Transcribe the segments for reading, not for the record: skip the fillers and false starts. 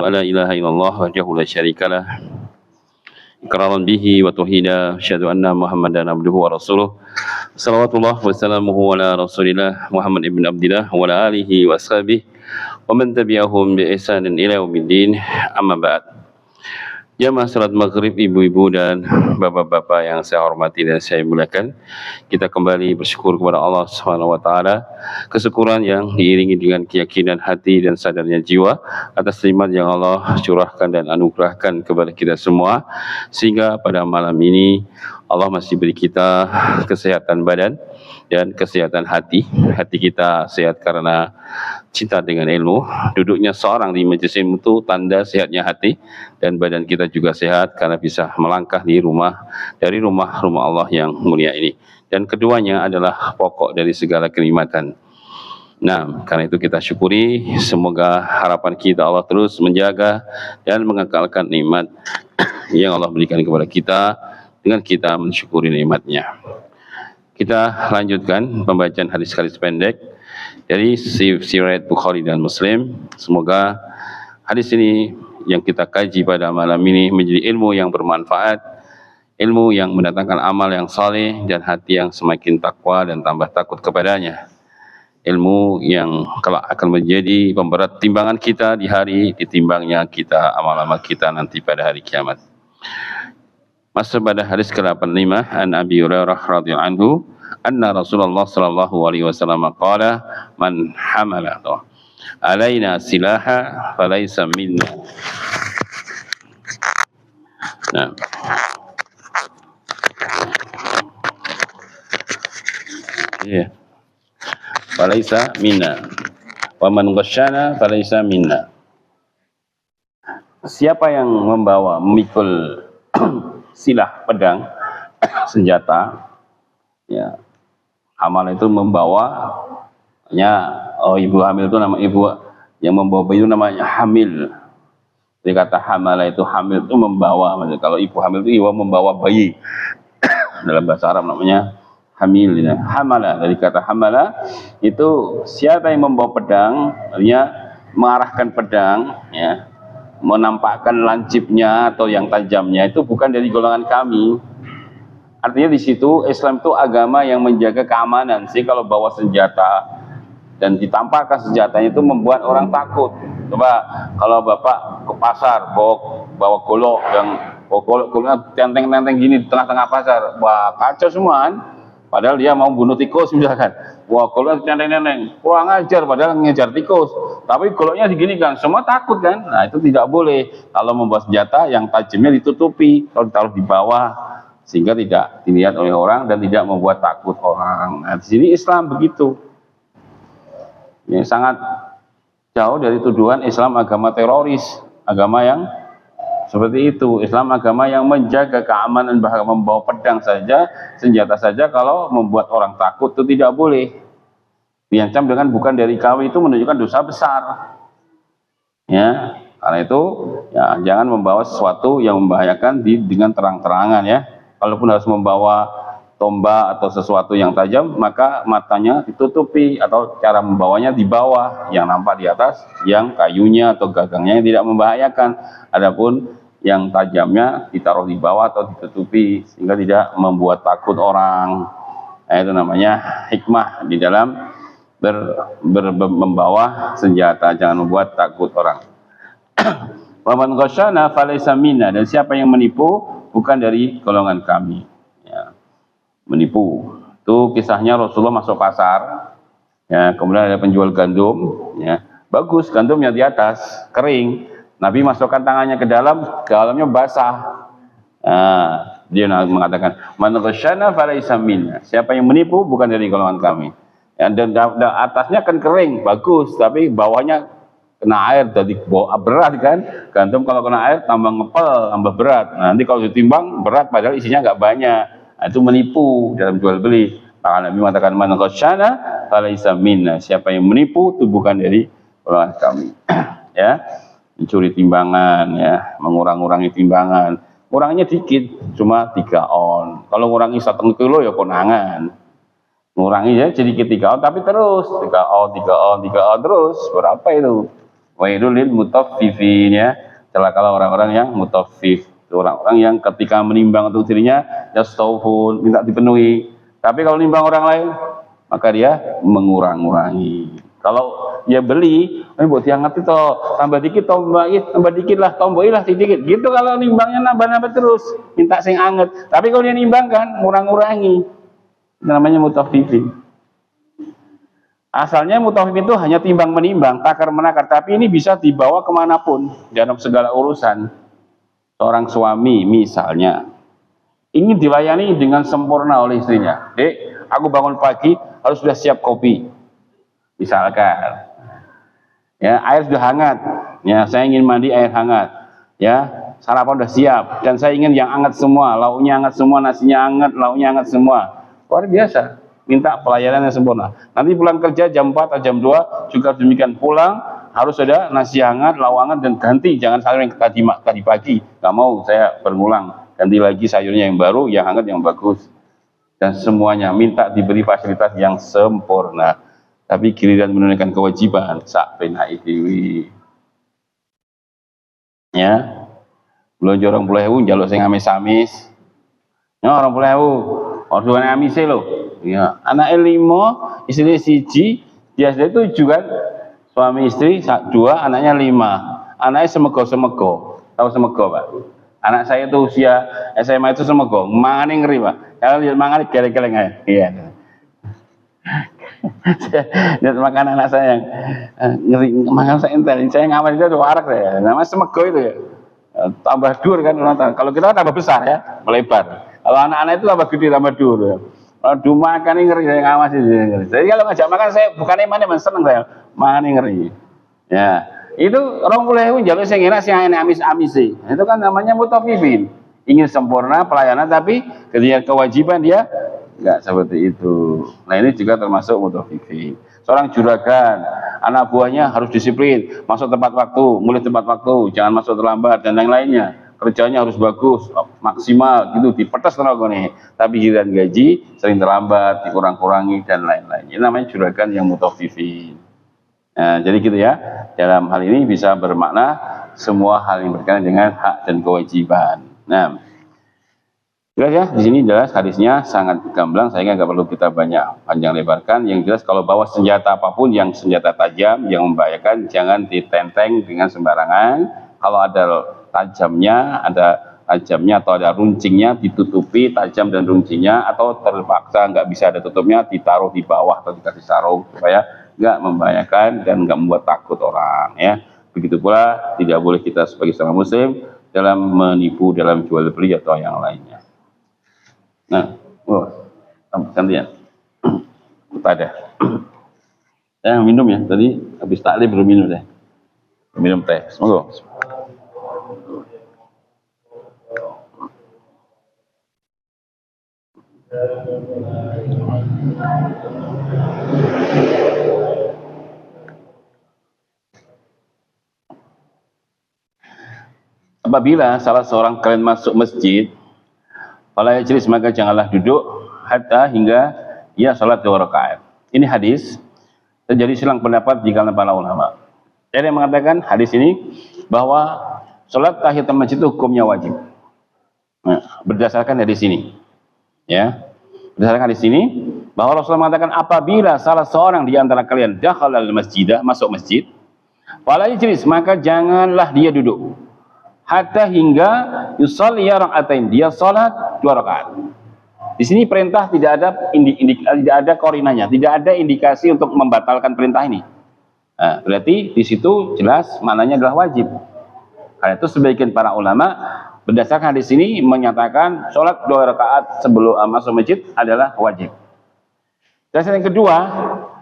la ilaha illallah wahdahu la syarikalah iqraran bihi wa tauhida asyhadu anna muhammadan abduhu wa rasuluh salawatullah wa salamuhu ala rasulillah Muhammad ibn Abdillah wa ala alihi wa ashabihi wa man tabi'ahum bi ihsanin ila yaumiddin amma ba'd. Jamaah salat maghrib, ibu-ibu dan bapak-bapak yang saya hormati dan saya muliakan, kita kembali bersyukur kepada Allah Subhanahu wa taala, kesyukuran yang diiringi dengan keyakinan hati dan sadarnya jiwa atas nikmat yang Allah curahkan dan anugerahkan kepada kita semua, sehingga pada malam ini Allah masih beri kita kesehatan badan dan kesehatan hati. Hati kita sehat karena cinta dengan ilmu. Duduknya seorang di majelis ilmu itu tanda sehatnya hati, dan badan kita juga sehat karena bisa melangkah di dari rumah Allah yang mulia ini. Dan keduanya adalah pokok dari segala kenikmatan. Nah, karena itu kita syukuri, semoga harapan kita Allah terus menjaga dan mengekalkan nikmat yang Allah berikan kepada kita dengan kita mensyukuri nikmatnya. Kita lanjutkan pembacaan hadis-hadis pendek dari riwayat Bukhari dan Muslim. Semoga hadis ini yang kita kaji pada malam ini menjadi ilmu yang bermanfaat, ilmu yang mendatangkan amal yang saleh dan hati yang semakin takwa dan tambah takut kepadanya. Ilmu yang kelak akan menjadi pemberat timbangan kita di hari ditimbangnya kita amal-amal kita nanti pada hari kiamat. Masuk pada hadis ke-85, an Abi Hurairah radhiyallahu anhu, anna Rasulullah sallallahu alaihi wasallam qala, man hamala alaina silaha falaysa minna. Nah. Iya. Falaysa minna. Wa man ghasyana falaysa minna. Siapa yang memikul silah, pedang, senjata, ya, amal itu membawa, ibu hamil itu nama ibu yang membawa bayi itu namanya hamil. Jadi kata hamala itu, hamil itu membawa. Maksudnya kalau ibu hamil itu ibu membawa bayi. Dalam bahasa Arab namanya hamil. Ya. Hamala, dari kata hamala itu siapa yang membawa pedang, artinya mengarahkan pedang, ya, menampakkan lancipnya atau yang tajamnya, itu bukan dari golongan kami. Artinya di situ Islam itu agama yang menjaga keamanan. Sih kalau bawa senjata dan ditampakkan senjatanya itu membuat orang takut. Coba kalau bapak ke pasar bawa golok goloknya tenteng-tenteng gini di tengah-tengah pasar, wah kacau semua kan. Padahal dia mau bunuh tikus misalkan, wah goloknya tenteng-tenteng, kurang ajar padahal ngejar tikus. Tapi goloknya diginikan, semua takut kan. Nah itu tidak boleh. Kalau membawa senjata yang tajamnya ditutupi, kalau ditaruh di bawah sehingga tidak dilihat oleh orang dan tidak membuat takut orang. Nah, di sini Islam begitu. Yang sangat jauh dari tuduhan Islam agama teroris, agama yang seperti itu. Islam agama yang menjaga keamanan, bahkan membawa pedang saja, senjata saja, kalau membuat orang takut itu tidak boleh. Diancam dengan bukan dari kami, itu menunjukkan dosa besar. Ya, karena itu ya jangan membawa sesuatu yang membahayakan dengan terang-terangan ya. Kalaupun harus membawa tombak atau sesuatu yang tajam, maka matanya ditutupi atau cara membawanya di bawah, yang nampak di atas, yang kayunya atau gagangnya yang tidak membahayakan. Adapun yang tajamnya ditaruh di bawah atau ditutupi sehingga tidak membuat takut orang. Nah, itu namanya hikmah di dalam membawa senjata, jangan membuat takut orang. Wa man ghasyana falaysa minna, dan siapa yang menipu bukan dari golongan kami. Ya. Menipu itu kisahnya Rasulullah masuk pasar, ya, kemudian ada penjual gandum, ya, bagus gandumnya di atas kering, Nabi masukkan tangannya ke dalamnya basah. Nah, dia mengatakan man ghasyana falaysa minna, siapa yang menipu bukan dari golongan kami. Ya, dan atasnya kan kering bagus, tapi bawahnya kena air jadi berat kan. Gandum kalau kena air tambah ngepel, tambah berat. Nah, nanti kalau ditimbang berat padahal isinya nggak banyak. Nah, itu menipu dalam jual beli. Maka Nabi mengatakan man ghasyana falaysa minna, siapa yang menipu itu bukan dari golongan kami. Ya, mencuri timbangan, ya, mengurangi timbangan. Kurangnya dikit, cuma 3 on. Kalau ngurangi 1 kilo ya konangan. Ngurangi ya sedikit 3 on, tapi terus 3 on terus. Berapa itu? Wailul lil mutaffifin, ya. Celakalah orang-orang yang mutaffif, orang-orang yang ketika menimbang untuk dirinya yastawfun, minta dipenuhi. Tapi kalau nimbang orang lain, maka dia mengurang-urangi. Kalau dia beli, buat diangat itu tambah dikit, tambah dikit lah, tomboilah sedikit. Gitu kalau nimbangnya nambah-nambah terus, minta sing anget. Tapi kalau dia nimbangkan, ngurang-urangi. Itu namanya mutaffifin. Asalnya mutaffifin itu hanya timbang menimbang, takar menakar, tapi ini bisa dibawa kemanapun dalam segala urusan. Seorang suami misalnya ingin dilayani dengan sempurna oleh istrinya. Dek, aku bangun pagi harus sudah siap kopi, misalkan. Ya, air sudah hangat. Ya, saya ingin mandi air hangat. Ya, sarapan sudah siap dan saya ingin yang hangat semua, lauknya hangat semua, nasinya hangat, lauknya hangat semua. Luar biasa. Minta pelayanan yang sempurna. Nanti pulang kerja jam 4 atau jam 2 juga demikian, pulang harus ada nasi hangat, lauk hangat, dan ganti, jangan sayur yang tadi pagi. Nggak mau, saya berulang, ganti lagi sayurnya yang baru, yang hangat, yang bagus. Dan semuanya minta diberi fasilitas yang sempurna. Tapi giliran menunaikan kewajiban sak penai dewi. Ya, belum 20.000 njaluk sing amis-amis. Ya 20.000. Orduan amise lho. Ya, anak 5, istri 1, dia 7 kan, suami istri 2, anaknya 5, anaknya semego. Tahu semego, Pak? Anak saya itu usia SMA itu semego, mangane ngeri, Pak. Kalau lihat mangane geleng-geleng aja. Iya. Lihat makan anak saya yang ngeri, makan saya entar, saya ngawal itu udah warak saya, namanya semego itu ya. Tambah dur kan, kalau kita tambah besar ya, melebar. Kalau anak-anak itu tambah gede, tambah dur ya. Aduh, makan ngeri, saya ngawasi ngeri. Jadi kalau ngajak makan saya bukan emang seneng saya, makan ngeri. Ya, itu 20.000 jalur sing enak sing amis-amis sih. Itu kan namanya mutaffifin. Ingin sempurna pelayanan tapi ketika kewajiban dia enggak seperti itu. Nah, ini juga termasuk mutaffifin. Seorang juragan, anak buahnya harus disiplin, masuk tepat waktu, mulai tepat waktu, jangan masuk terlambat dan lain-lainnya. Kerjanya harus bagus, maksimal gitu, dipetes tenaga nih. Tapi giliran gaji sering terlambat, dikurang-kurangi dan lain-lain. Ini namanya juragan yang mutaffifin. Nah, jadi gitu ya. Dalam hal ini bisa bermakna semua hal yang berkaitan dengan hak dan kewajiban. Nah, jelas ya, di sini jelas hadisnya sangat gamblang, saya nggak perlu kita banyak panjang lebarkan. Yang jelas kalau bawa senjata apapun yang senjata tajam, yang membahayakan, jangan ditenteng dengan sembarangan. Kalau ada tajamnya atau ada runcingnya, ditutupi tajam dan runcingnya, atau terpaksa nggak bisa ada tutupnya, ditaruh di bawah atau dikasih sarung supaya nggak membahayakan dan nggak membuat takut orang ya. Begitu pula tidak boleh kita sebagai seorang muslim dalam menipu dalam jual beli atau yang lainnya. Nah, gantian. Ada. Saya minum ya, tadi habis taklim belum minum deh. Minum teh. Semoga. Apabila salah seorang kalian masuk masjid, fala yajlis, maka janganlah duduk hatta hingga ia salat 2 rakaat. Ini hadis terjadi silang pendapat di kalangan para ulama. Ada yang mengatakan hadis ini bahwa salat tahiyatul masjid itu hukumnya wajib. Nah, berdasarkan hadis ini, ya, berdasarkan hadis ini bahwa Rasulullah mengatakan apabila salah seorang di antara kalian dakhalal masjidah, masuk masjid, fala yajlis, maka janganlah dia duduk hatta hingga yusalli rakaatain, dia salat 2 rakaat. Di sini perintah tidak ada korinanya, tidak ada indikasi untuk membatalkan perintah ini. Nah, berarti di situ jelas maknanya adalah wajib. Karena itu sebagian para ulama berdasarkan hadis ini menyatakan sholat 2 rakaat sebelum masuk masjid adalah wajib. Dan yang kedua,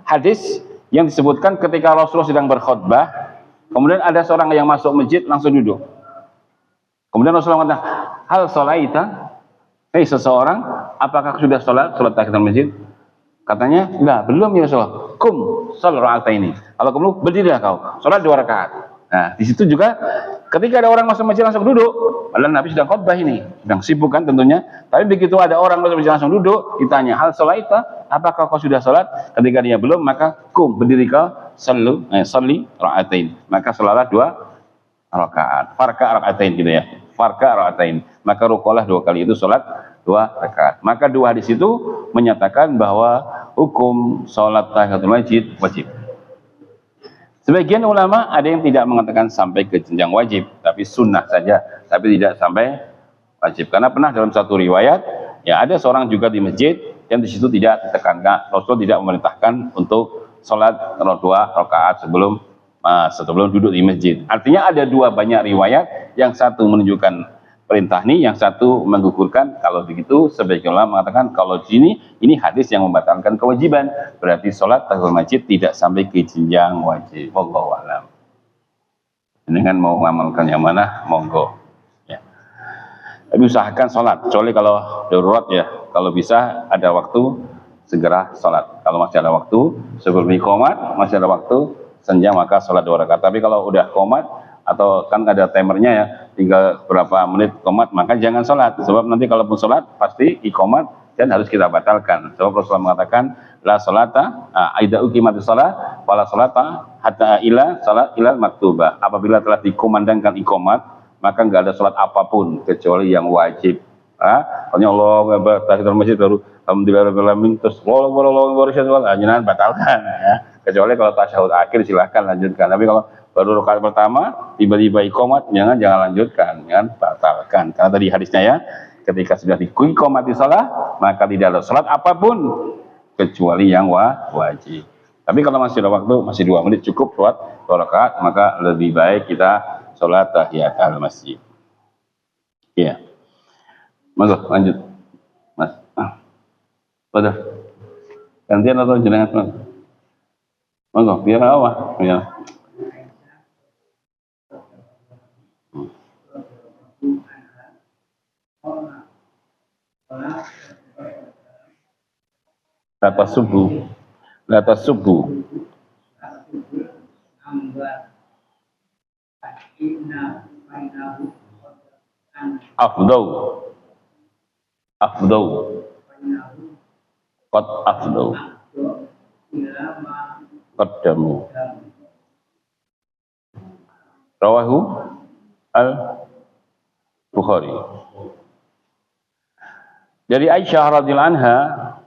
hadis yang disebutkan ketika Rasulullah sedang berkhutbah, kemudian ada seorang yang masuk masjid langsung duduk. Kemudian Rasulullah mengatakan, hal sholaita, hei seseorang, apakah sudah sholat tahiyatul masjid? Katanya, enggak, belum ya Rasulullah. Kum, sholat rakaat ini. Kalau kamu berdirilah kau, sholat 2 rakaat. Nah, di situ juga Ketika ada orang masuk masjid langsung duduk, padahal Nabi sedang khutbah ini, sedang sibuk kan tentunya. Tapi begitu ada orang masuk masjid langsung duduk, ditanya, hal sholaita, apakah kau sudah sholat? Ketika dia belum, maka berdiri kau, sholli rakaatain. Maka sholatlah 2 rakaat. Farka rakaatain gitu ya. Farka rakaatain. Maka rukolah 2 kali itu sholat 2 rakaat. Maka 2 hadis itu menyatakan bahwa hukum sholat tahiyatul masjid wajib. Sebagian ulama ada yang tidak mengatakan sampai ke jenjang wajib, tapi sunnah saja, tapi tidak sampai wajib. Karena pernah dalam satu riwayat, ya ada seorang juga di masjid yang di situ tidak ditekankan, Rasul tidak memerintahkan untuk sholat 2 rakaat sebelum duduk di masjid. Artinya ada 2 banyak riwayat, yang satu menunjukkan perintah nih, yang satu menggugurkan. Kalau begitu sebagian ulama mengatakan kalau ini hadis yang membatalkan kewajiban, berarti sholat tahiyatul masjid tidak sampai ke jenjang wajib. Wallahu a'lam. Dengan mau mengamalkan yang mana, monggo ya. Tapi usahakan sholat, kecuali kalau darurat ya, kalau bisa ada waktu segera sholat. Kalau masih ada waktu sebelum iqamat, masih ada waktu senja, maka sholat 2 rakaat. Tapi kalau udah qomat atau kan ada timernya ya, tinggal berapa menit qomat, maka jangan sholat. Sebab nanti kalaupun sholat pasti iqamat dan harus kita batalkan. Sebab Rasulullah mengatakan la sholata aida uqimatis sholat wala sholata hatta ila salat ila maktubah. Apabila telah dikumandangkan iqamat, maka enggak ada sholat apapun kecuali yang wajib. Hanya Allah tahiyatul masjid baru alhamdulillahirabbil alamin terus wallahu jangan batalkan ya. Kecuali kalau tasyahud akhir silahkan lanjutkan. Tapi kalau baru rakaat pertama tiba-tiba iqamat, jangan lanjutkan, jangan batalkan. Karena tadi hadisnya ya, ketika sudah diqamati salat, maka tidak ada salat apapun kecuali yang wajib. Tapi kalau masih ada waktu, masih 2 menit cukup buat 2 rakaat, maka lebih baik kita salat tahiyatul masjid. Iya. Monggo lanjut. Mas. Udah. Gantian atau jenengan? Monggo, biar awak ya. Lata subuh. Afdau. Qad afdau. Qaddamu. Rawahu al-Bukhari. Dari Aisyah radhiyallahu anha,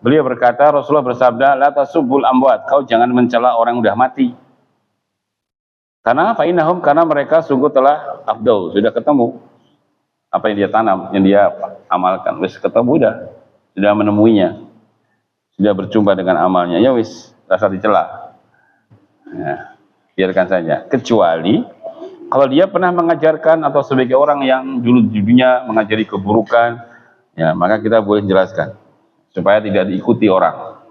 beliau berkata, Rasulullah bersabda, la tasubbul amwat, kau jangan mencela orang yang sudah mati. Karena karena mereka sungguh telah afdau, sudah ketemu apa yang dia tanam, yang dia amalkan, wis ketemu sudah menemuinya, sudah berjumpa dengan amalnya, ya wis rasa dicela. Ya, biarkan saja. Kecuali kalau dia pernah mengajarkan atau sebagai orang yang dulu di dunia mengajari keburukan, ya maka kita boleh jelaskan supaya tidak diikuti orang.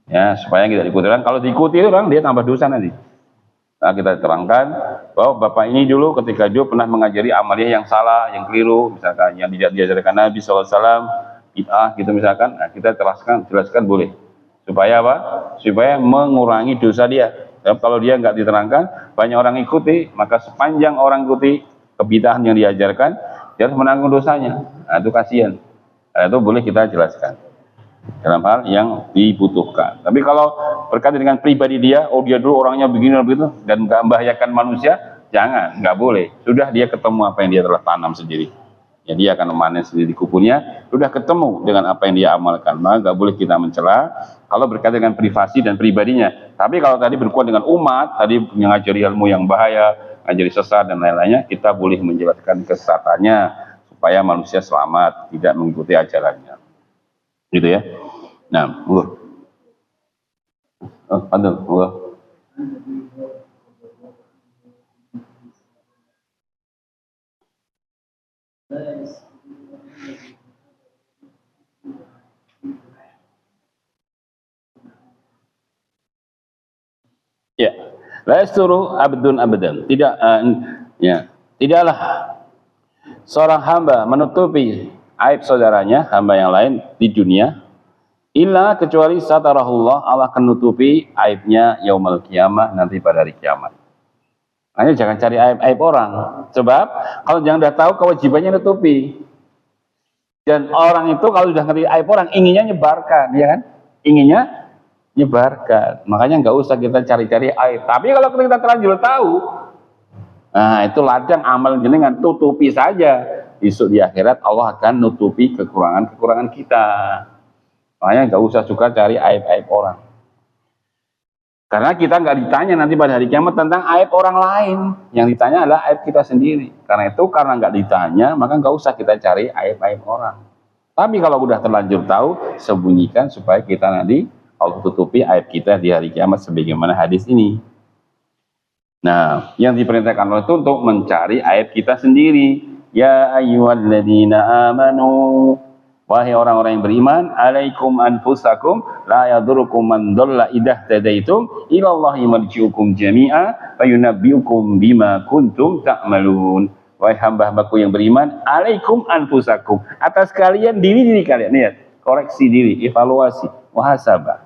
Ya, supaya tidak diikuti orang. Kalau diikuti orang, dia tambah dosa nanti. Nah, kita terangkan bahwa bapak ini dulu ketika dia pernah mengajari amaliyah yang salah, yang keliru, misalkan yang tidak diajarkan Nabi SAW, bid'ah gitu misalkan, nah, kita jelaskan boleh. Supaya apa? Supaya mengurangi dosa dia. Kalau dia nggak diterangkan, banyak orang ikuti, maka sepanjang orang ikuti kebid'ahan yang diajarkan, dia harus menanggung dosanya. Nah, itu kasihan. Nah, itu boleh kita jelaskan dalam hal yang dibutuhkan. Tapi kalau berkaitan dengan pribadi dia, oh dia dulu orangnya begini dan begitu, dan nggak membahayakan manusia, jangan, nggak boleh. Sudah dia ketemu apa yang dia telah tanam sendiri. Ya, dia akan memanen sendiri di kebunnya, sudah ketemu dengan apa yang dia amalkan, maka nggak boleh kita mencela kalau berkaitan dengan privasi dan pribadinya. Tapi kalau tadi berkuat dengan umat, tadi mengajari ilmu yang bahaya, mengajari sesat dan lain-lainnya, kita boleh menjelaskan kesesatannya supaya manusia selamat, tidak mengikuti ajarannya. Gitu ya. Nah, ya, la yasturu abdun abadan. Tidaklah seorang hamba menutupi aib saudaranya, hamba yang lain di dunia, illa kecuali satarahullah, Allah akan menutupi aibnya yaumul qiyamah, nanti pada hari kiamat. Makanya jangan cari aib-aib orang. Sebab kalau jangan udah tahu kewajibannya nutupi. Dan orang itu kalau sudah ngerti aib orang inginnya nyebarkan, ya kan? Inginnya nyebarkan. Makanya nggak usah kita cari-cari aib. Tapi kalau kita terlanjur tahu, nah itu ladang amal jenengan, tutupi saja. Besok di akhirat Allah akan nutupi kekurangan-kekurangan kita. Makanya nggak usah suka cari aib-aib orang. Karena kita nggak ditanya nanti pada hari kiamat tentang aib orang lain. Yang ditanya adalah aib kita sendiri. Karena itu karena nggak ditanya, maka nggak usah kita cari aib-aib orang. Tapi kalau udah terlanjur tahu, sembunyikan supaya kita nanti Allah tutupi aib kita di hari kiamat sebagaimana hadis ini. Nah, yang diperintahkan Allah itu untuk mencari aib kita sendiri. Ya ayyuhalladzina amanu, wahai orang-orang yang beriman, alaikum anfusakum la yadurukum man dhalla idza tadaitum ilallahi marji'ukum jami'a fayunabbi'ukum bima kuntum ta'malun. Wahai hamba-hambaku yang beriman, alaikum anfusakum, atas kalian diri-diri kalian. Lihat, koreksi diri, evaluasi, muhasabah.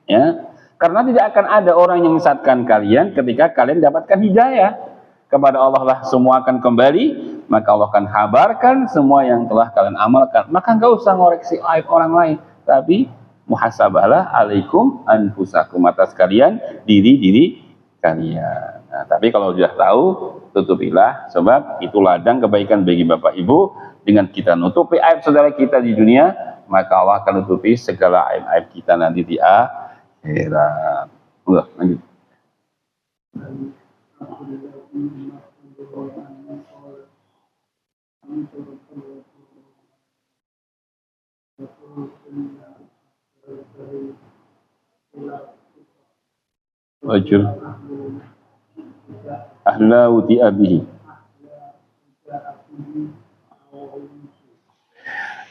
Ya. Karena tidak akan ada orang yang menyesatkan kalian ketika kalian dapatkan hidayah. Kepada Allah lah semua akan kembali, maka Allah akan kabarkan semua yang telah kalian amalkan. Maka nggak usah ngoreksi aib orang lain, tapi muhasabahlah alaikum anfusakum, atas kalian diri-diri kalian. Nah, tapi kalau sudah tahu, tutupilah, sebab itu ladang kebaikan bagi Bapak Ibu. Dengan kita nutupi aib saudara kita di dunia, maka Allah akan nutupi segala aib-aib kita nanti di akhirat. Lanjut. Wajur ahla wuti abihi.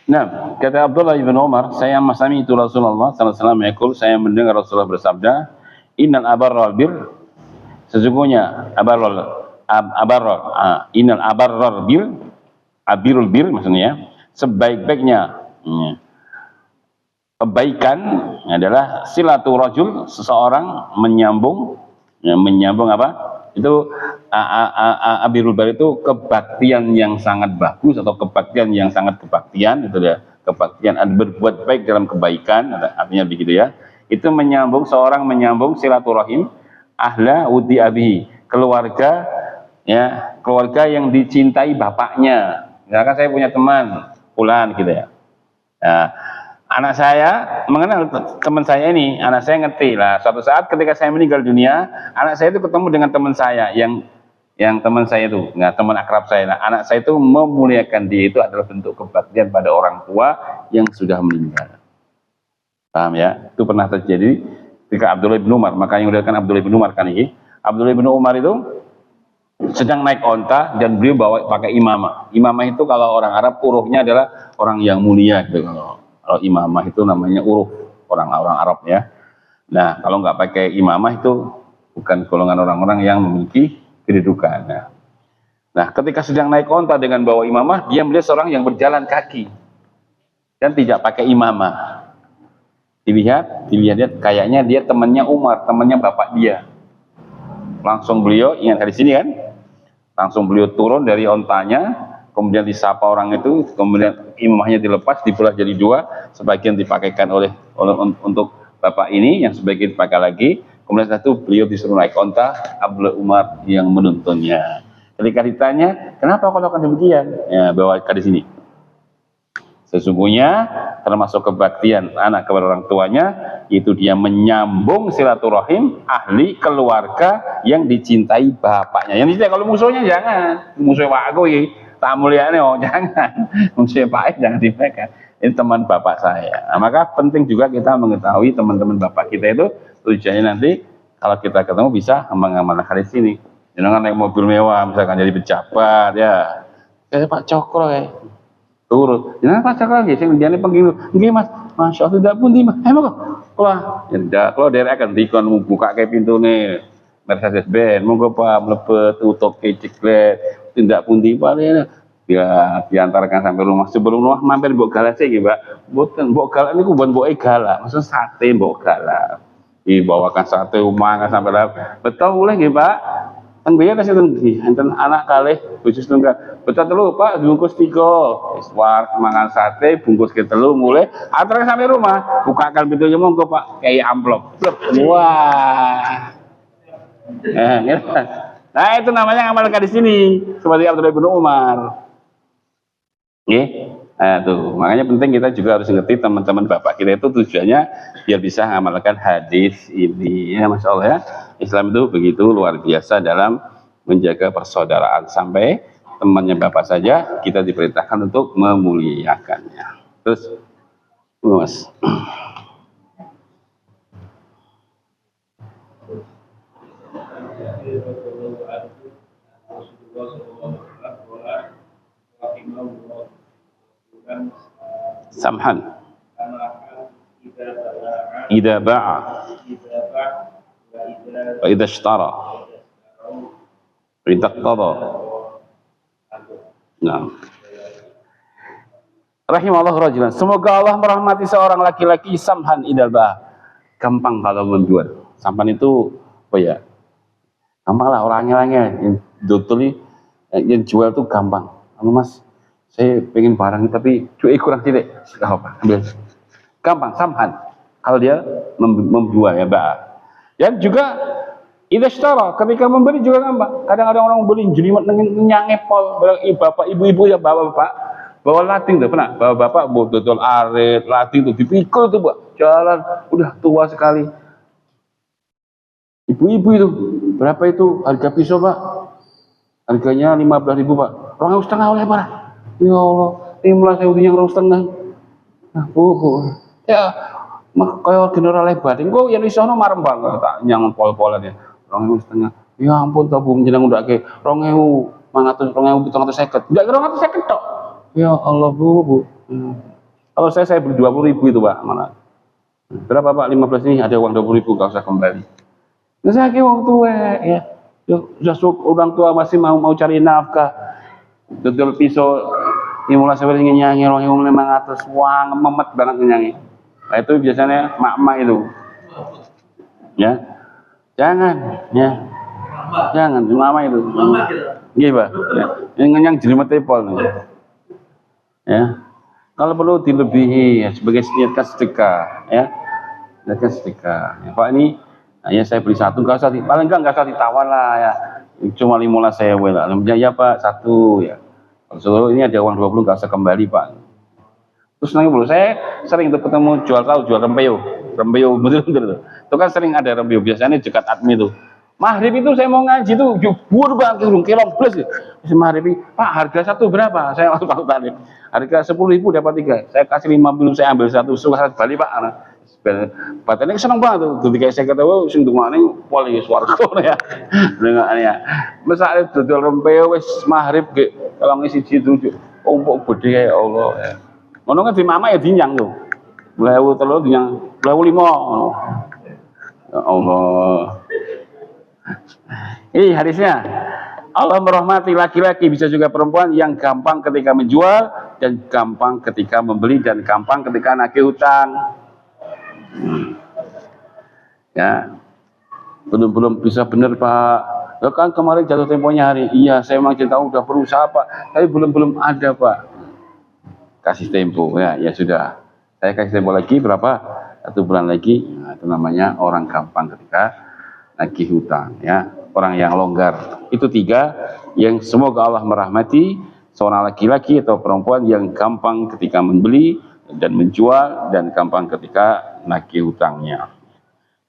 Nah, kata Abdullah ibn Umar, saya masami itu Rasulullah sallallahu alaihi wasallam yaqul, saya mendengar Rasulullah bersabda, innal abarral bir, sesungguhnya innal abarral bir, abirul bir maksudnya, sebaik-baiknya kebaikan adalah silaturajul, seseorang menyambung apa? Itu abirul bar itu kebaktian yang sangat bagus atau kebaktian yang sangat kebaktian, itu ya. Kebaktian berbuat baik dalam kebaikan, artinya begitu ya. Itu seorang menyambung silaturahim ahla wudi abihi, keluarga ya, keluarga yang dicintai bapaknya. Misalkan saya punya teman fulan gitu ya. Nah, anak saya mengenal teman saya ini, anak saya ngerti lah. Suatu saat ketika saya meninggal dunia, anak saya itu ketemu dengan teman saya yang teman saya itu, nah, teman akrab saya. Nah, anak saya itu memuliakan dia, itu adalah bentuk kebaktian pada orang tua yang sudah meninggal. Paham ya? Itu pernah terjadi ketika Abdullah bin Umar. Maka yang dikatakan Abdullah bin Umar kan ini, Abdullah bin Umar itu sedang naik onta dan beliau bawa pakai imamah. Imamah itu kalau orang Arab uruhnya adalah orang yang mulia gitu. Kalau imamah itu namanya uruh orang-orang Arab ya. Nah, kalau nggak pakai imamah itu bukan golongan orang-orang yang memiliki kedudukan. Nah, ketika sedang naik onta dengan bawa imamah, dia melihat seorang yang berjalan kaki dan tidak pakai imamah. Dilihat kayaknya dia temannya Umar, temannya bapak dia. Langsung beliau, ingat di sini kan? Langsung beliau turun dari ontanya. Kemudian disapa orang itu, kemudian imamahnya dilepas, dibelah jadi dua, sebagian dipakaikan untuk bapak ini, yang sebagian dipakai lagi. Kemudian setelah itu beliau disuruh naik onta, Abdullah Umar yang menuntunnya. Ketika ditanya, kenapa kau lakukan demikian? Ya, bawakan di sini. Sesungguhnya termasuk kebaktian anak kepada orang tuanya, itu dia menyambung silaturahim ahli keluarga yang dicintai bapaknya. Yang dicintai, kalau musuhnya jangan, musuh pak aku ini tak mulianya, oh jangan, musuh pak jangan dipegang. Ini teman bapak saya. Nah, maka penting juga kita mengetahui teman-teman bapak kita itu tujuannya nanti kalau kita ketemu bisa mengamalkan hadis ini. Jangan naik mobil mewah, misalkan jadi pejabat ya. Kayak Pak Cokro ya. Turun, jangan Pak Cokro lagi, saya menjadi pengginu. Nggih Mas, masya Allah tidak pun timah. Emang kok? Kalau dari akan dikon buka kayak pintu nih Mercedes Benz, monggo Pak mlebet tutup keciklet, tidak pun timah ya. Diantarkan sampai rumah. Sebelum rumah mampir mbok galak sih nggih, Mbak. Mboten mbok galak niku bukan mbok galak, maksud sate mbok galak. Dibawakan sate umang sampai lah. Betul boleh nggih, Pak? Teng biyen kasih tenggi, enten anak kalih bojo setunggal. Betul telu Pak, bungkus 3. Wis war mangan sate, bungkus ke telu mulai antar sampai rumah. Bukakan pintunya monggo Pak, kayak amplop. Blep. Wah. Gitu. Nah, itu namanya ngamalkan di sini seperti Abdullah bin Umar. Nggih. Nah, tuh. Makanya penting kita juga harus ngerti teman-teman Bapak kita itu tujuannya biar bisa mengamalkan hadis ini. Ya, Masya Allah ya. Islam itu begitu luar biasa dalam menjaga persaudaraan sampai temannya Bapak saja kita diperintahkan untuk memuliakannya. Terus, Mas. Samhan idza ba'a wa idza ishtara wa idza iqtada. Nah, rahimallahu rajulan, semoga Allah merahmati seorang laki-laki samhan idza ba'a, gampang kalau menjual. Samhan itu apa ya, gampang lah orangnya yang dotoli yang jual tuh gampang. Mas, saya pengen barang tapi cuy kurang tidak apa ambil, gampang samhan kalau dia memjual ya Mbak. Dan juga idastara, ketika membeli juga gampang. Kadang-kadang orang beli jelimet nyangepol, bapak ibu-ibu ya bapak bawa lating tuh pernah bawa bapak bawa dodol arit lating tuh dipikul tuh Pak, jalan udah tua sekali. Ibu-ibu itu berapa itu harga pisau Pak? Harganya 15.000 Pak, 2,5 oleh Pak. Ya Allah, 15.000 yang 2,5. Nah, Bu. Ya, kayak general lebat. Engko yen isono marem banget tak nyang pol-polan ya. 2,5. Ya ampun ta Bu, jeneng ndake 2.500, 2.750. Enggak 250 tok. Ya Allah, Bu. Kalau saya beli 20.000 itu Pak, mana? Berapa Pak? 15 ini ada uang 20.000, enggak usah kembali. Nah, saya ki wong tuwa ya. Orang tua masih mau cari nafkah. Dodol pisau dimulai seperti nyanyi 2.500, wah memet banget nyanyi. Nah, itu biasanya mak-mak itu. Ya. Jangan, ya. Jangan mama itu. Nggih, Pak. Ya. Yang ngenyang jelimet tepol. Ya. Kalau perlu dilebihi ya, sebagai niatkan sedekah, ya. Niatkan sedekah. Ya, Pak ini ya saya beli satu, enggak usah paling enggak usah ditawar lah ya. Cuma 15.000 lah. Ya Pak, satu ya. Kalau ini ada uang 20 enggak usah kembali Pak. Terus nanti dulu saya sering tuh ketemu jual rempeyek betul. Itu kan sering ada rempeyek, biasanya dekat admin tuh. Maghrib itu saya mau ngaji tuh jubur Pak, kilong plus. Maghrib, Pak harga satu berapa? Saya langsung tahu tadi. Harga 10.000 dapat 3. Saya kasih 50, saya ambil satu, suka balik Pak. Batannya seneng banget tuh, ketika saya kata, wah, sing dungane poli swarga ya. Dengannya ya. Mesake dodol rempeyek wis maghrib ge kalau ngisi siji ompok gede ya Allah ya. Ngono kan di mama ya dinyang tuh. 2003 dinyang 25. Ya Allah. Ini hadisnya. Allah merahmati laki-laki bisa juga perempuan yang gampang ketika menjual dan gampang ketika membeli dan gampang ketika nagih hutang. Ya, belum bisa benar Pak. Ya kan kemarin jatuh temponya hari. Iya, saya memang tahu udah berusaha Pak, tapi belum ada Pak. Kasih tempo ya sudah. Saya kasih tempo lagi berapa? 1 bulan lagi. Nah, itu namanya orang gampang ketika nagih hutang ya. Orang yang longgar. Itu 3 yang semoga Allah merahmati seorang laki-laki atau perempuan yang gampang ketika membeli dan menjual dan gampang ketika nagih hutangnya.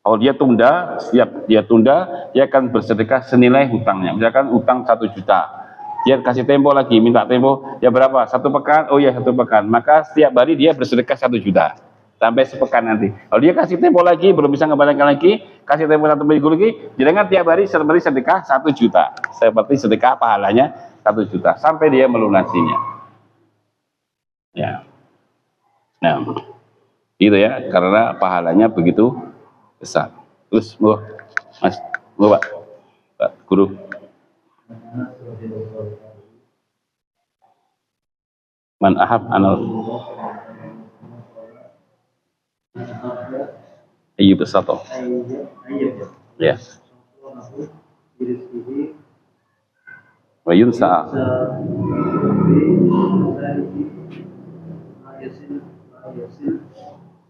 Kalau dia tunda, setiap dia tunda, dia akan bersedekah senilai hutangnya. Misalkan hutang 1 juta, dia kasih tempo lagi, minta tempo, ya berapa? 1 pekan, oh ya 1 pekan. Maka setiap hari dia bersedekah 1 juta sampai sepekan nanti. Kalau dia kasih tempo lagi, belum bisa ngembalikan lagi, kasih tempo 1 minggu lagi, jangan tiap hari seperti sedekah 1 juta, seperti sedekah pahalanya 1 juta sampai dia melunasinya. Ya. Nah, itu ya, karena pahalanya begitu besar. Terus, Mas, Pak Guru. Man ahab anal Ayyub Sato. Ya. wa yunsa.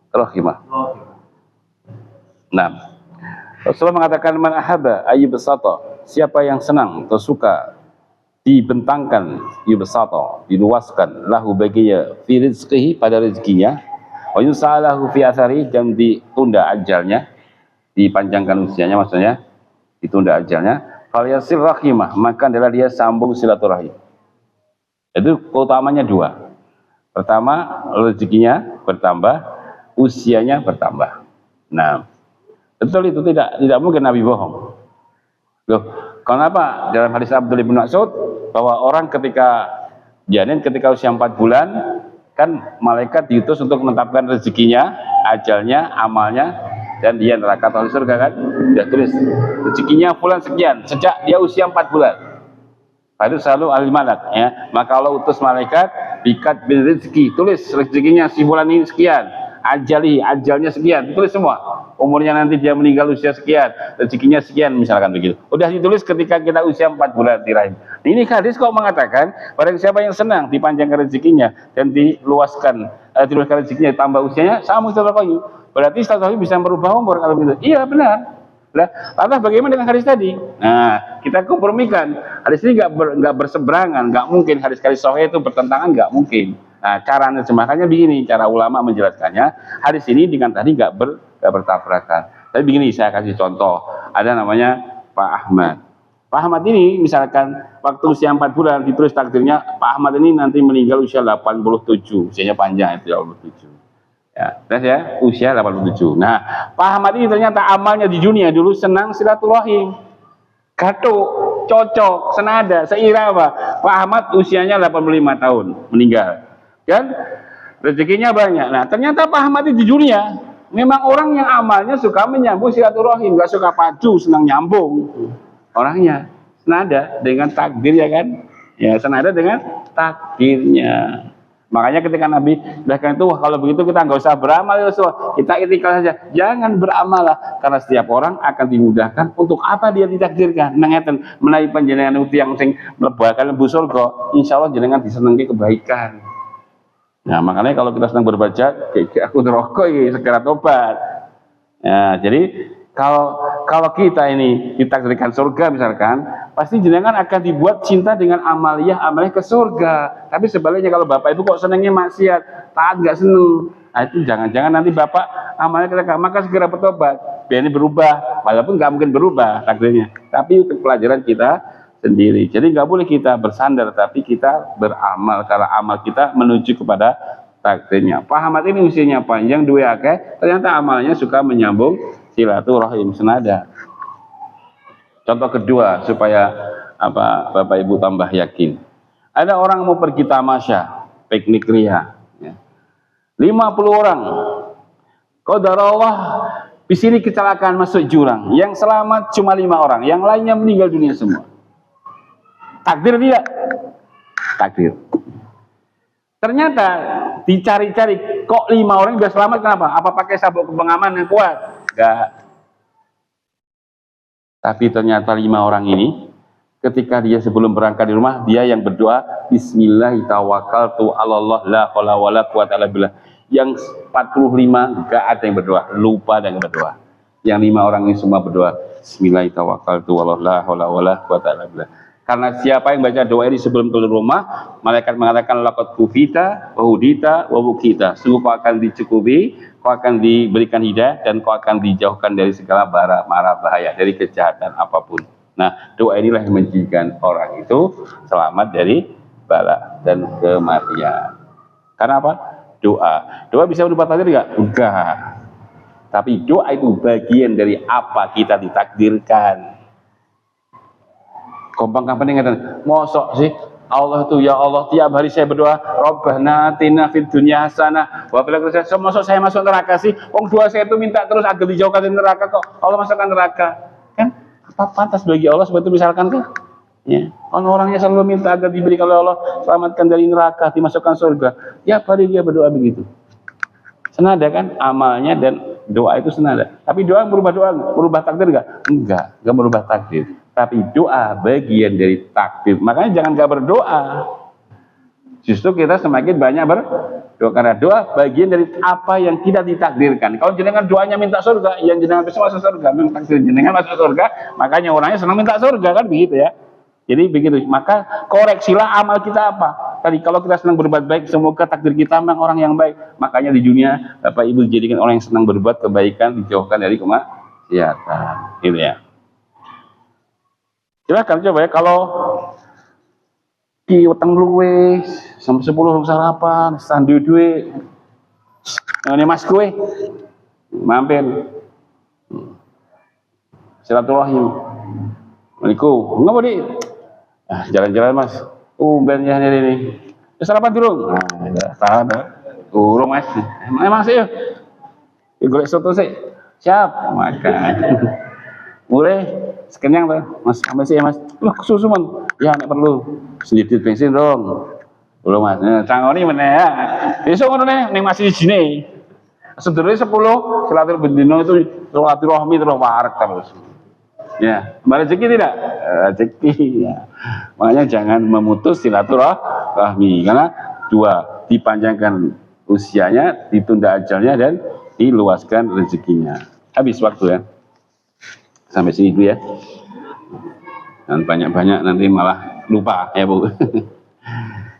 Rahimah. Nah, Rasulullah mengatakan man ahaba ayyubsata, siapa yang senang atau suka dibentangkan, yubsata, diluaskan lahu baginya fi rizqihi, pada rezekinya, wa yusalahu fi athari, dan ditunda ajalnya, dipanjangkan usianya, maksudnya ditunda ajalnya, falyasil rahimah, maka adalah dia sambung silaturahim. Itu keutamanya dua. Pertama, rezekinya bertambah, usianya bertambah. Nah, betul itu, tidak mungkin Nabi bohong. Loh, kenapa? Dalam hadis Abdullah bin Mas'ud bahwa orang ketika janin ketika usia 4 bulan kan malaikat diutus untuk menetapkan rezekinya, ajalnya, amalnya, dan dia neraka atau surga kan? Dia tulis rezekinya bulan sekian sejak dia usia 4 bulan. Itu selalu al-malak ya. Maka Allah utus malaikat bikat bin rezeki, tulis rezekinya si bulan ini sekian, ajalnya sekian, tulis semua. Umurnya nanti dia meninggal usia sekian, rezekinya sekian, misalkan begitu. Udah ditulis ketika kita usia 4 bulan di rahim. Ini hadis kok mengatakan barang siapa yang senang dipanjangkan rezekinya dan diluaskan rezekinya, tambah usianya, sama silaturahim. Berarti silaturahim bisa merubah umur kalau begitu. Iya benar. Nah, lantas bagaimana dengan hadis tadi? Nah, kita kompromikan. Hadis ini nggak berseberangan, nggak mungkin hadis-hadis sahih itu bertentangan, nggak mungkin. Nah, cara menerjemahkannya begini, cara ulama menjelaskannya. Hadis ini dengan tadi nggak bertabrakan. Tapi begini, saya kasih contoh. Ada namanya Pak Ahmad. Pak Ahmad ini misalkan waktu usia 4 bulan ditulis takdirnya Pak Ahmad ini nanti meninggal usia 87, usianya panjang itu 87. Ya, terus ya, usia 87. Nah, Pak Ahmad ini ternyata amalnya di dunia dulu senang silaturahim. Gatuk, cocok, senada, seirama. Pak Ahmad usianya 85 tahun meninggal. Kan rezekinya banyak. Nah, ternyata Pak Ahmad itu di dunia memang orang yang amalnya suka menyambung silaturahim, gak suka padu, senang nyambung. Orangnya senada dengan takdir ya kan? Ya, senada dengan takdirnya. Makanya ketika Nabi bilang itu, kalau begitu kita nggak usah beramal ya Rasulullah, kita itikal saja, jangan beramal lah, karena setiap orang akan dimudahkan untuk apa dia ditakdirkan. Mengatakan menaik panjenengan itu yang sing mlebu surga, insya Allah jenengan disenengi kebaikan. Nah makanya kalau kita sedang berbaca, kayak aku neraka ini segera tobat. Ya, jadi kalau kita ini ditakdirkan surga misalkan, pasti jenengan akan dibuat cinta dengan amaliyah ke surga. Tapi sebaliknya kalau bapak itu kok senangnya maksiat, taat nggak seneng, nah itu jangan-jangan nanti bapak amalnya kita maka segera bertobat. Biar ini berubah, walaupun nggak mungkin berubah takdirnya. Tapi itu pelajaran kita sendiri. Jadi nggak boleh kita bersandar, tapi kita beramal. Kalau amal kita menuju kepada takdirnya. Pak Ahmad ini usianya panjang, dua akeh, ternyata amalnya suka menyambung silaturahim, senada. Contoh kedua supaya Bapak Ibu tambah yakin. Ada orang mau pergi tamasya, piknik ria, ya. 50 orang. Qadarullah di sini kecelakaan masuk jurang. Yang selamat cuma 5 orang, yang lainnya meninggal dunia semua. Takdir tidak? Takdir. Ternyata dicari-cari kok 5 orang bisa selamat, kenapa? Apa pakai sabuk pengaman yang kuat? Enggak. Tapi ternyata 5 orang ini ketika dia sebelum berangkat di rumah, dia yang berdoa bismillahirrahmanirrahim Allah la haula wala quwata illa billah. Yang 45 enggak ada yang berdoa, lupa dan berdoa. Yang 5 orang ini semua berdoa bismillahirrahmanirrahim la haula wala quwata illa billah. Karena siapa yang baca doa ini sebelum keluar rumah, malaikat mengatakan laqad kufita wa hudita wa bukita. Sungguh kau akan dicukupi, kau akan diberikan hidayah, dan kau akan dijauhkan dari segala mara bahaya, dari kejahatan apapun. Nah, doa inilah yang menjadikan orang itu selamat dari bala dan kematian. Karena apa? Doa bisa berubah takdir enggak? Enggak. Tapi doa itu bagian dari apa kita ditakdirkan. Gampang-gampang ngeten. Mosok sih Allah itu, ya Allah, tiap hari saya berdoa Rabbana atina fid dunya hasanah wa fil akhirati hasanah. Mosok saya masuk neraka sih? Wong doa saya itu minta terus agar dijauhkan dari neraka, kok Allah masukkan neraka. Kan apa pantas bagi Allah seperti itu misalkan kan? Ya, orangnya selalu minta agar diberi oleh Allah selamatkan dari neraka, dimasukkan surga. Tiap hari dia berdoa begitu. Senada kan amalnya dan Doa itu senada. Tapi doa merubah takdir enggak? Enggak merubah takdir. Tapi doa bagian dari takdir. Makanya jangan enggak berdoa. Justru kita semakin banyak berdoa, karena doa bagian dari apa yang tidak ditakdirkan. Kalau jenengan doanya minta surga, yang jenengan bisa masuk surga, memang takdir jenengan masuk surga, makanya orangnya senang minta surga, kan begitu ya. Jadi begitu. Maka koreksilah amal kita apa. Tadi kalau kita senang berbuat baik, semoga takdir kita memang orang yang baik. Makanya di dunia Bapak Ibu jadikan orang yang senang berbuat kebaikan, dijauhkan dari kemaksiatan. Gitu ya. Silakan coba ya, kalau di utang luwe sampai 10 sarapan sandu duwe ini mas kue mampir silaturahim. Assalamualaikum, nggak mau di jalan-jalan mas, ben ya ini sarapan dulu. Nah, tahan urung mas, emang sih golek soto sih siap makan. Mulai sekenyang tuh mas, sampai sih mas, loh susu man ya nek perlu sedikit bensin dong. Belum mas, cangoni mana ya? Besok ngono nih masih di sini. Sedulurnya 10 silaturahmi bendino itu silaturahmi terus warak terus. Ya, rezeki tidak? Rezeki. Ya. Makanya jangan memutus silaturahmi karena dua, dipanjangkan usianya, ditunda ajalnya dan diluaskan rezekinya. Habis waktu ya. Sampai sini dulu ya. Dan banyak-banyak nanti malah lupa ya Bu.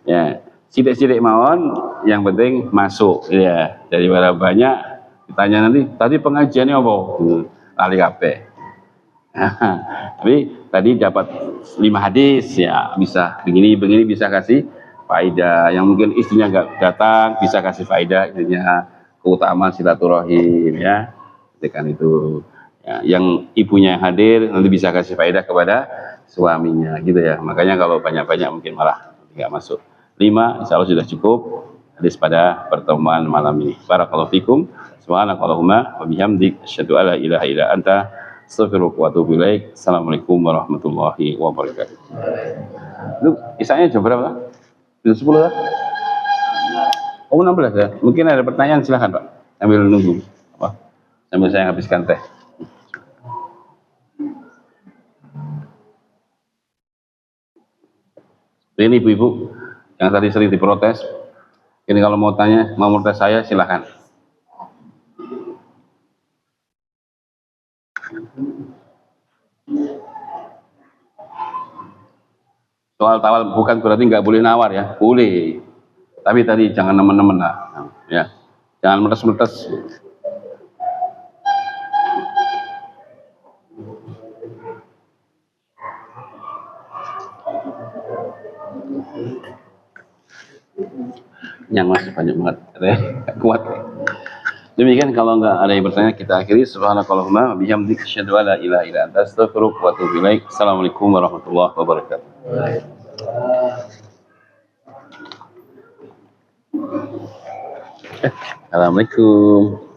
Ya, sidik-sidik mawon, yang penting masuk ya. Daripada banyak ditanya nanti tadi pengajiannya apa? Lali kabeh. Tapi tadi dapat 5 hadis ya, bisa begini bisa kasih faedah. Yang mungkin istrinya nggak datang bisa kasih faedah, istrinya keutamaan silaturahim ya. Tekan itu. Ya, yang ibunya hadir nanti bisa kasih faedah kepada suaminya gitu ya. Makanya kalau banyak-banyak mungkin malah nggak masuk. 5 insya Allah sudah cukup hadis pada pertemuan malam ini. Barakallahu fikum. Subhanakallahumma wa bihamdik asyhadu an la ilaha illa anta astaghfiruka wa atubu ilaik. Assalamualaikum warahmatullahi wabarakatuh. Lu isanya jam berapa? Jam 10 ya? Oh 16 ya. Mungkin ada pertanyaan silakan Pak. Sambil nunggu. Apa? Sambil saya habiskan teh. Ini ibu-ibu yang tadi sering diprotes, ini kalau mau tanya, mau protes saya silahkan. Soal tawal bukan berarti nggak boleh nawar ya, boleh. Tapi tadi jangan nemen-nemen lah, ya. Jangan meres-meres. Yang masih banyak banget, kuat. Demikian kalau nggak ada yang bertanya kita akhiri. Subhanakallahumma bihamdika asyhadu an la ilaha illa anta astaghfiruka wa atubu ilaik. Assalamualaikum warahmatullahi wabarakatuh. Assalamualaikum.